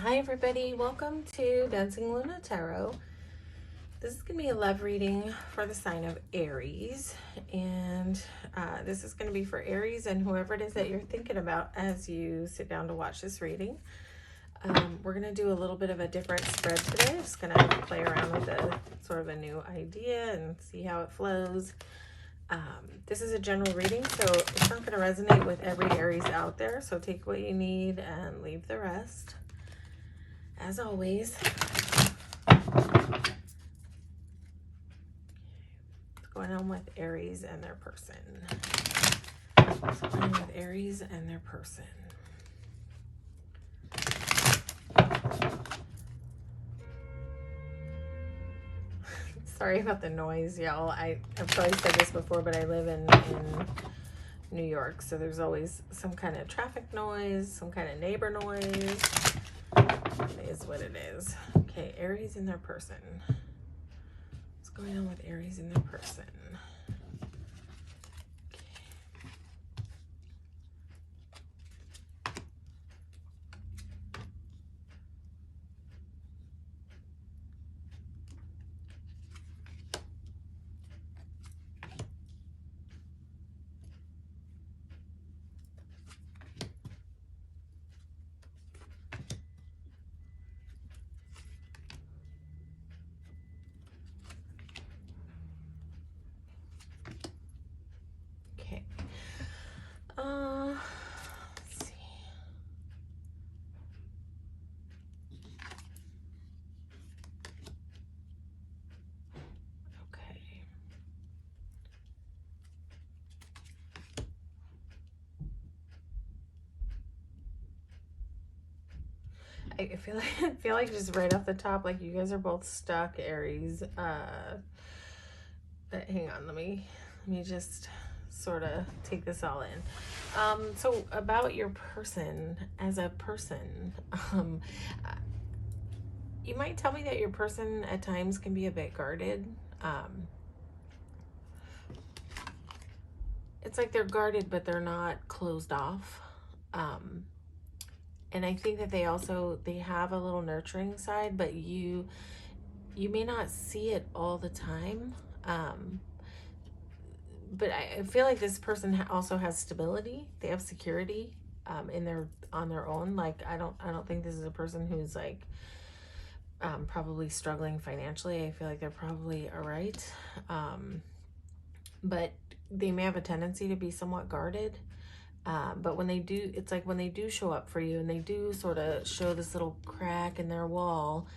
Hi everybody, welcome to Dancingluna Tarot. This is going to be a love reading for the sign of Aries, and this is going to be for Aries and whoever it is that you're thinking about as you sit down to watch this reading. We're going to do a little bit of a different spread today. Just going to play around with a sort of a new idea and see how it flows. This is a general reading, so it's not going to resonate with every Aries out there, so take what you need and leave the rest. As always, what's going on with Aries and their person? What's going on with Aries and their person? Sorry about the noise, y'all. I've probably said this before, but I live in New York, so there's always some kind of traffic noise, some kind of neighbor noise. It is what it is. Okay, Aries and their person. What's going on with Aries and their person? Okay. Let's see. Okay. I feel like just right off the top, like you guys are both stuck, Aries. But hang on, let me just sort of take this all in. So about your person as a person, you might tell me that your person at times can be a bit guarded. It's like they're guarded, but they're not closed off. And I think that they have a little nurturing side, but you may not see it all the time. But I feel like this person also has stability. They have security on their own. Like I don't think this is a person who's like probably struggling financially. I feel like they're probably all right. But they may have a tendency to be somewhat guarded. But when they do, it's like when they do show up for you and they do sort of show this little crack in their wall,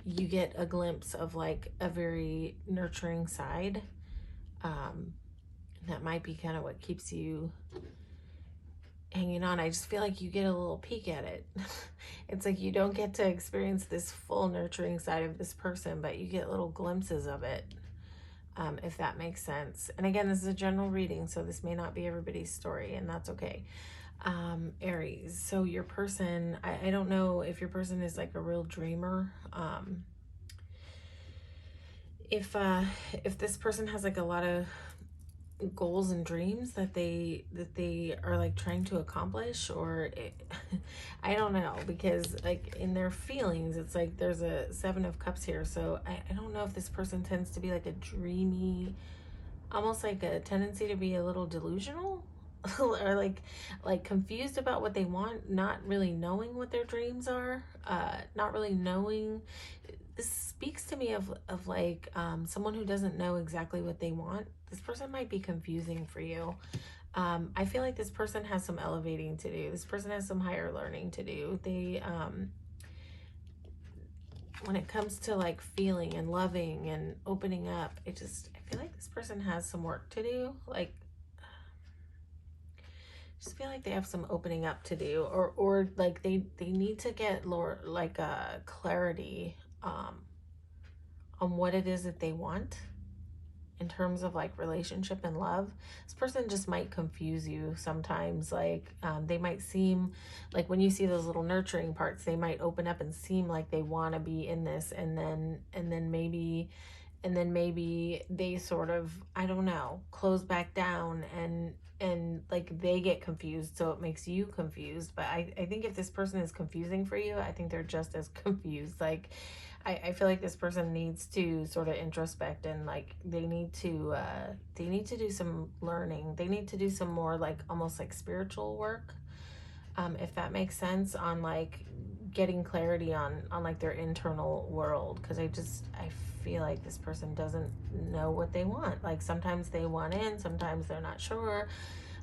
you get a glimpse of like a very nurturing side. That might be kind of what keeps you hanging on. I just feel like you get a little peek at it. It's like you don't get to experience this full nurturing side of this person, but you get little glimpses of it. If that makes sense. And again, this is a general reading, so this may not be everybody's story, and that's okay. Aries, so your person, I don't know if your person is like a real dreamer. If this person has like a lot of goals and dreams that they are like trying to accomplish, or I don't know, because like in their feelings it's like there's a 7 of Cups here, so I don't know if this person tends to be like a dreamy, almost like a tendency to be a little delusional or like confused about what they want, not really knowing what their dreams are, not really knowing. This speaks to me of like someone who doesn't know exactly what they want. This person might be confusing for you. I feel like this person has some elevating to do. This person has some higher learning to do. They, when it comes to like feeling and loving and opening up, I feel like this person has some work to do. Like, just feel like they have some opening up to do, or like they need to get more like clarity on what it is that they want in terms of like relationship and love. This person just might confuse you sometimes. Like they might seem like, when you see those little nurturing parts, they might open up and seem like they want to be in this, and then then maybe they sort of, I don't know, close back down, and like they get confused, so it makes you confused. But I think if this person is confusing for you, I think they're just as confused. Like I feel like this person needs to sort of introspect, and like they need to do some learning. They need to do some more like almost like spiritual work, if that makes sense, on like getting clarity on like their internal world. Because I feel like this person doesn't know what they want. Like sometimes they want in, sometimes they're not sure.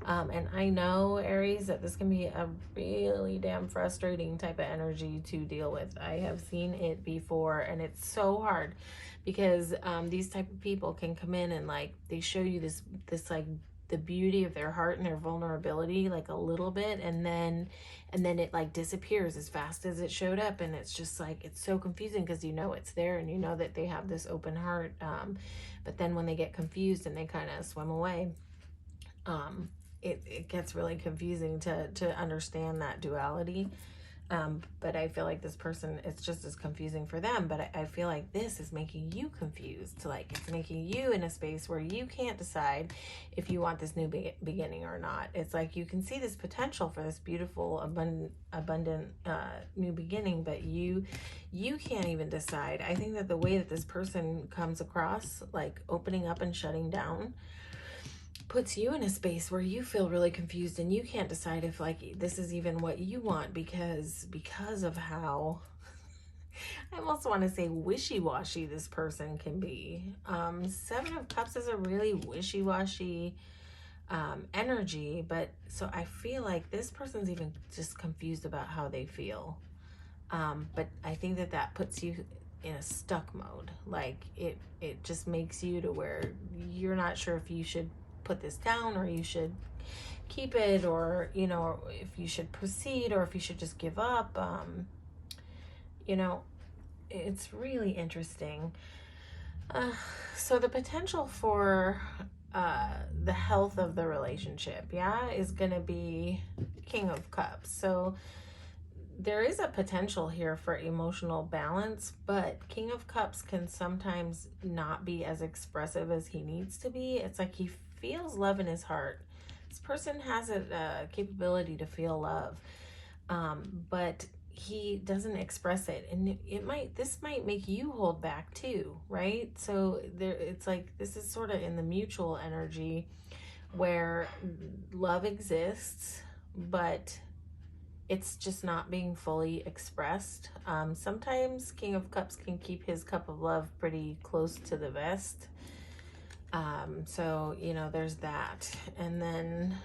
And I know, Aries, that this can be a really damn frustrating type of energy to deal with. I have seen it before, and it's so hard because these type of people can come in and like they show you this like the beauty of their heart and their vulnerability like a little bit, and then it like disappears as fast as it showed up, and it's just like it's so confusing because you know it's there and you know that they have this open heart, but then when they get confused and they kind of swim away, um, it gets really confusing to understand that duality. But I feel like this person, it's just as confusing for them. But I feel like this is making you confused. Like it's making you in a space where you can't decide if you want this new beginning or not. It's like you can see this potential for this beautiful, abundant new beginning, but you can't even decide. I think that the way that this person comes across, like opening up and shutting down, puts you in a space where you feel really confused and you can't decide if like this is even what you want, because of how I almost want to say wishy-washy this person can be. Seven of Cups is a really wishy-washy energy, but so I feel like this person's even just confused about how they feel. But I think that puts you in a stuck mode. Like it just makes you to where you're not sure if you should put this down or you should keep it, or you know, if you should proceed or if you should just give up. You know, it's really interesting. uh, so the potential for the health of the relationship, yeah, is gonna be King of Cups. So there is a potential here for emotional balance, but King of Cups can sometimes not be as expressive as he needs to be. It's like he feels love in his heart. This person has a capability to feel love, but he doesn't express it, and this might make you hold back too, right? So there, it's like this is sort of in the mutual energy where love exists, but it's just not being fully expressed. Sometimes King of Cups can keep his cup of love pretty close to the vest. So, you know, there's that. And then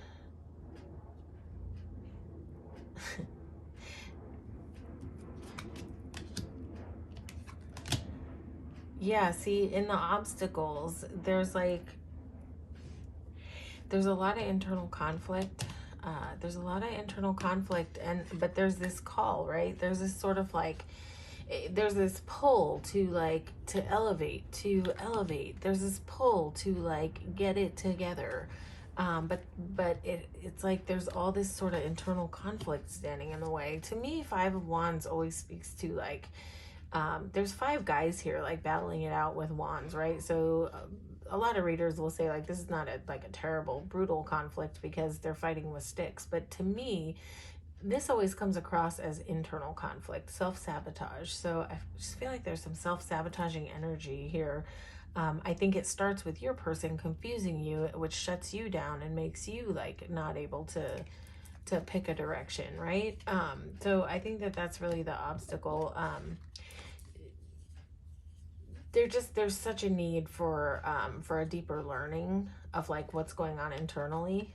yeah, see, in the obstacles, there's a lot of internal conflict. There's a lot of internal conflict, but there's this call, right? There's this sort of like, there's this pull to elevate. There's this pull to like get it together. But it's like there's all this sort of internal conflict standing in the way. To me, Five of Wands always speaks to like, there's five guys here like battling it out with wands, right? So a lot of readers will say like this is not like a terrible brutal conflict because they're fighting with sticks, but to me this always comes across as internal conflict, self-sabotage. So I just feel like there's some self-sabotaging energy here. I think it starts with your person confusing you, which shuts you down and makes you like not able to pick a direction, right? So I think that's really the obstacle. There's such a need for a deeper learning of like what's going on internally,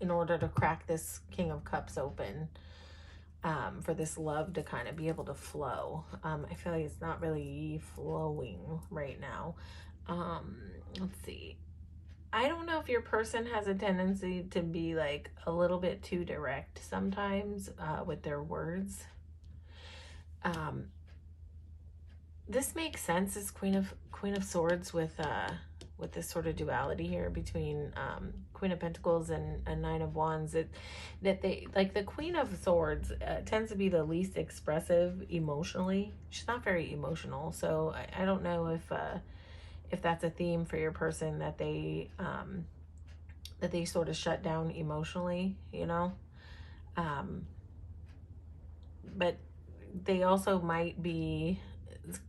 in order to crack this King of Cups open, for this love to kind of be able to flow. I feel like it's not really flowing right now. Let's see. I don't know if your person has a tendency to be like a little bit too direct sometimes with their words. This makes sense as Queen of Swords with this sort of duality here between Queen of Pentacles and Nine of Wands. That they like the Queen of Swords tends to be the least expressive emotionally. She's not very emotional, so I don't know if that's a theme for your person, that they sort of shut down emotionally, you know. Um, but they also might be,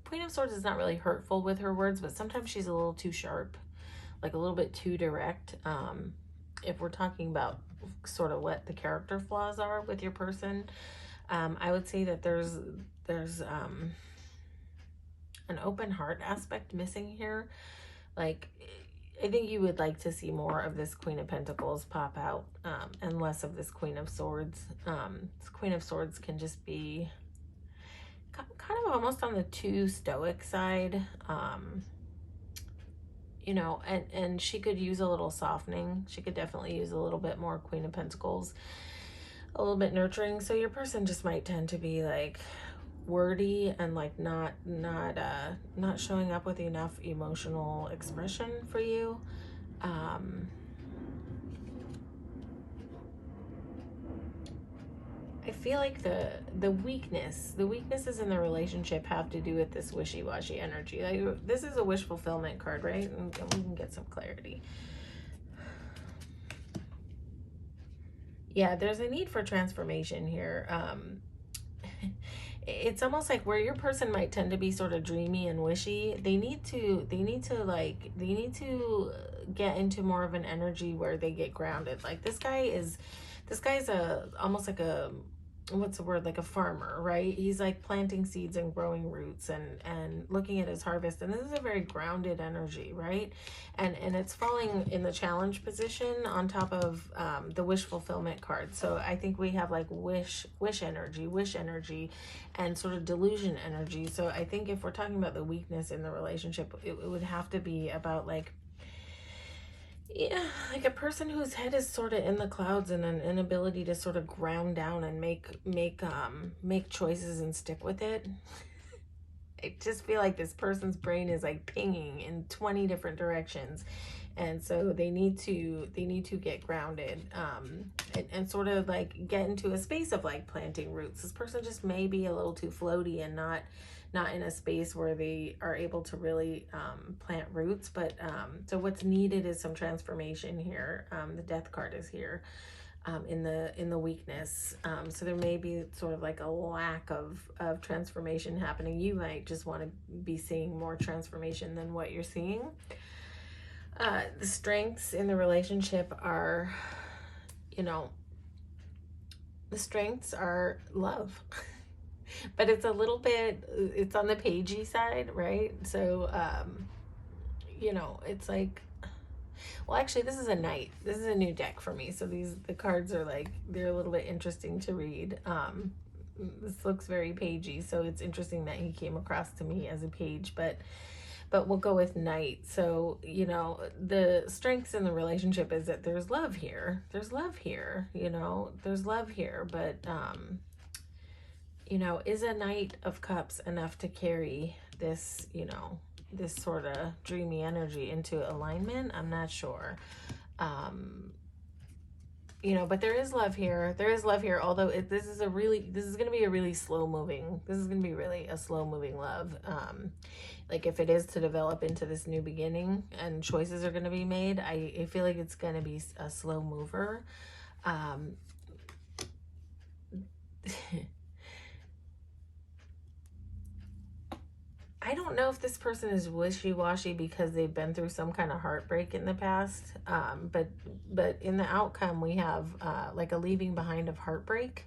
Queen of Swords is not really hurtful with her words, but sometimes she's a little too sharp, like a little bit too direct. If we're talking about sort of what the character flaws are with your person, I would say that there's an open heart aspect missing here. Like, I think you would like to see more of this Queen of Pentacles pop out, and less of this Queen of Swords. This Queen of Swords can just be kind of almost on the too stoic side, you know, and she could use a little softening. She could definitely use a little bit more Queen of Pentacles, a little bit nurturing. So your person just might tend to be like wordy and like not showing up with enough emotional expression for you. I feel like the weaknesses in the relationship have to do with this wishy-washy energy. Like, this is a wish fulfillment card, right? And we can get some clarity. Yeah, there's a need for transformation here. It's almost like where your person might tend to be sort of dreamy and wishy, they need to get into more of an energy where they get grounded. Like, this guy's almost like a, what's the word, like a farmer, right? He's like planting seeds and growing roots and looking at his harvest, and this is a very grounded energy, right? And it's falling in the challenge position on top of the wish fulfillment card. So I think we have like wish energy and sort of delusion energy. So I think if we're talking about the weakness in the relationship, it would have to be about like, yeah, like a person whose head is sort of in the clouds and an inability to sort of ground down and make choices and stick with it. I just feel like this person's brain is like pinging in 20 different directions, and so they need to get grounded, and sort of like get into a space of like planting roots. This person just may be a little too floaty and not in a space where they are able to really plant roots. But so what's needed is some transformation here. The Death card is here. In the weakness, so there may be sort of like a lack of transformation happening. You might just want to be seeing more transformation than what you're seeing. The strengths in the relationship are, you know, the strengths are love. But it's a little bit, it's on the pagey side, right? So you know, it's like, well, actually, this is a knight. This is a new deck for me. So the cards are like, they're a little bit interesting to read. This looks very pagey, so it's interesting that he came across to me as a page, but we'll go with knight. So, you know, the strengths in the relationship is that there's love here. There's love here, you know, there's love here, but, you know, is a Knight of Cups enough to carry this, you know, this sort of dreamy energy into alignment? I'm not sure. You know, but there is love here. There is love here, although this is going to be a really slow moving, this is going to be really a slow moving love. Like, if it is to develop into this new beginning and choices are going to be made, I feel like it's going to be a slow mover. I don't know if this person is wishy-washy because they've been through some kind of heartbreak in the past, but in the outcome we have like a leaving behind of heartbreak.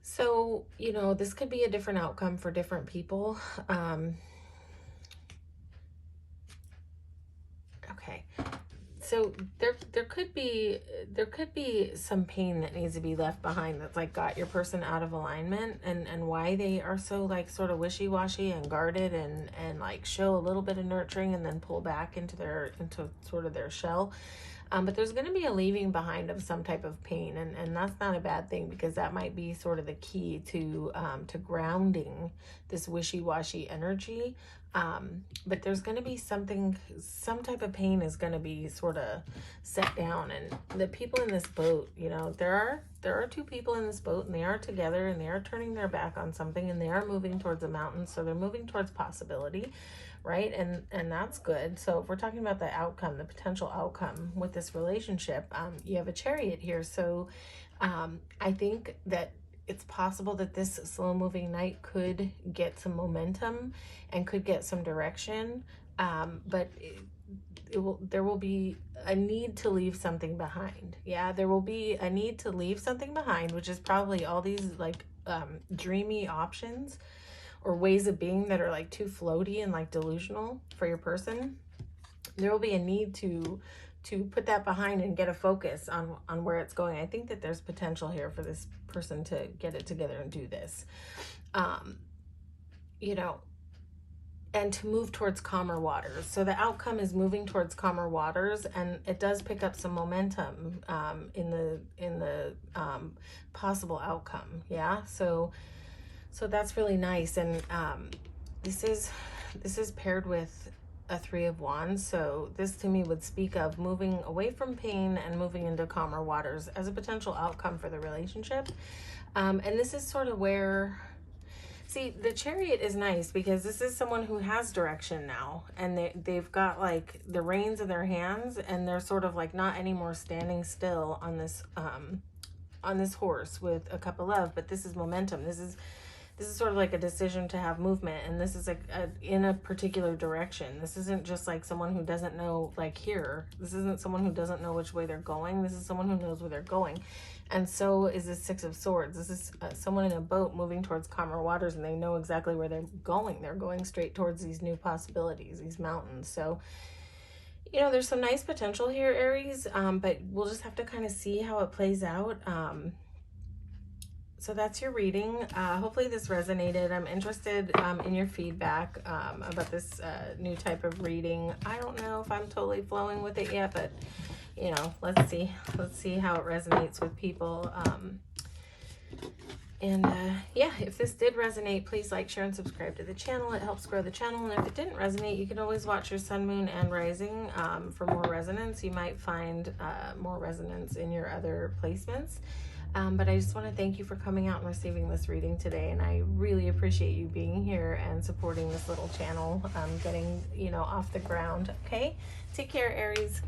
So, you know, this could be a different outcome for different people. Okay. So there could be some pain that needs to be left behind, that's like got your person out of alignment, and why they are so like sort of wishy-washy and guarded and like show a little bit of nurturing and then pull back into sort of their shell. But there's going to be a leaving behind of some type of pain, and that's not a bad thing, because that might be sort of the key to grounding this wishy-washy energy. But there's going to be something, some type of pain is going to be sort of set down. And the people in this boat, you know, there are two people in this boat, and they are together, and they are turning their back on something, and they are moving towards a mountain. So they're moving towards possibility, right? And that's good. So if we're talking about the outcome, the potential outcome with this relationship, you have a Chariot here. So I think that it's possible that this slow moving knight could get some momentum and could get some direction, but there will be a need to leave something behind. Yeah, there will be a need to leave something behind, which is probably all these like dreamy options or ways of being that are like too floaty and like delusional for your person. There will be a need to put that behind and get a focus on where it's going. I think that there's potential here for this person to get it together and do this, you know, and to move towards calmer waters. So the outcome is moving towards calmer waters, and it does pick up some momentum in the possible outcome. Yeah, so that's really nice. And this is paired with a 3 of Wands. So this to me would speak of moving away from pain and moving into calmer waters as a potential outcome for the relationship. And this is sort of where, see, the Chariot is nice because this is someone who has direction now, and they've got like the reins in their hands, and they're sort of like not anymore standing still on this horse with a cup of love, but this is momentum. This is sort of like a decision to have movement, and this is in a particular direction. This isn't just like someone who doesn't know, like here. This isn't someone who doesn't know which way they're going. This is someone who knows where they're going. And so is this 6 of Swords. This is someone in a boat moving towards calmer waters, and they know exactly where they're going. They're going straight towards these new possibilities, these mountains. So, you know, there's some nice potential here, Aries, but we'll just have to kind of see how it plays out. So that's your reading. Hopefully this resonated. I'm interested in your feedback about this new type of reading. I don't know if I'm totally flowing with it yet, but you know, let's see how it resonates with people. Yeah, if this did resonate, please like, share, and subscribe to the channel. It helps grow the channel. And if it didn't resonate, you can always watch your sun, moon, and rising for more resonance. You might find more resonance in your other placements. But I just want to thank you for coming out and receiving this reading today. And I really appreciate you being here and supporting this little channel, getting, you know, off the ground. Okay? Take care, Aries.